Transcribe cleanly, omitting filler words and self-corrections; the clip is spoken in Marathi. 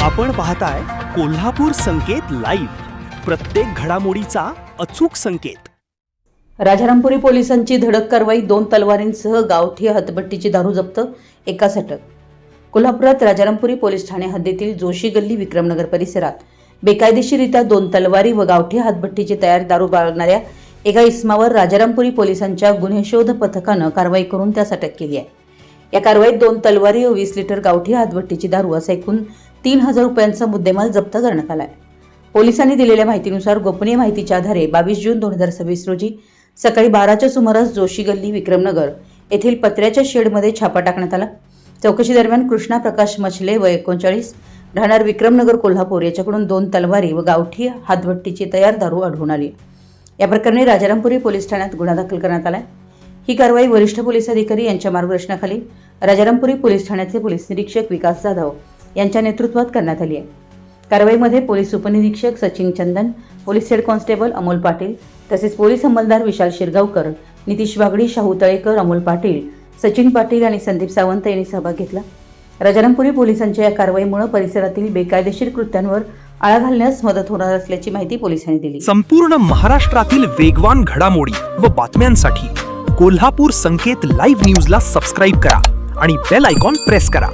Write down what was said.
आपण पाहताय कोल्हापूर संकेत लाईव्ह, प्रत्येक घडामोडीचा अचूक संकेत। राजारामपुरी पोलिसांची धडक कारवाई, 2 तलवारींसह गावठी हातभट्टीची दारू जप्त, एकास अटक। कोल्हापुरात राजारामपुरी पोलीस ठाणे हद्दीतील जोशी गल्ली विक्रमनगर परिसरात बेकायदेशीररित्या 2 तलवारी व गावठी हातभट्टीची तयार दारू बाळगणाऱ्या एका इसमावर राजारामपुरी पोलिसांच्या गुन्हेशोध पथकानं कारवाई करून त्यास अटक केली आहे। या कारवाईत 2 तलवारी व 20 लिटर गावठी हातभट्टीची दारू असा एकूण 3000 रुपयांचा मुद्देमाल जप्त करण्यात आला आहे। पोलिसांनी दिलेल्या माहितीनुसार गोपनीय माहितीच्या आधारे 22 जून 2026 रोजी सकाळी 12च्या सुमारास जोशी गल्ली विक्रमनगर येथील पत्र्याच्या शेडमध्ये छापा टाकण्यात आला। चौकशी दरम्यान कृष्णा प्रकाश मछले वय 39 राहणार विक्रमनगर कोल्हापूर याच्याकडून 2 तलवारी व गावठी हातभट्टीची तयार दारू आढळून आली। या प्रकरणी राजारामपुरी पोलीस ठाण्यात गुन्हा दाखल करण्यात आला। ही कारवाई वरिष्ठ पोलीस अधिकारी यांच्या मार्गदर्शनाखाली राजारामपुरी पोलीस ठाण्याचे पोलीस निरीक्षक विकास जाधव यांच्या नेतृत्वात करण्यात आली आहे। कारवाईमध्ये पोलीस उपनिरीक्षक Sachin Chandan, police head constable Amol Patil तसेच पोलीस अंमलदार विशाल शिरगावकर, नितीश वागडी, शाहू तळेकर, अमोल पाटील, सचिन पाटील आणि संदीप सावंत यांनी सहभाग घेतला। राजारामपुरी पोलिसांच्या या कारवाईमुळे परिसरातील बेकायदेशीर कृत्यांवर आळा घालण्यास मदत होणार असल्याची माहिती पोलिसांनी दिली। संपूर्ण महाराष्ट्रातील वेगवान घडामोडी व बातम्यांसाठी कोल्हापूर संकेत लाईव्ह न्यूजला सबस्क्राईब करा आणि बेल आयकॉन प्रेस करा।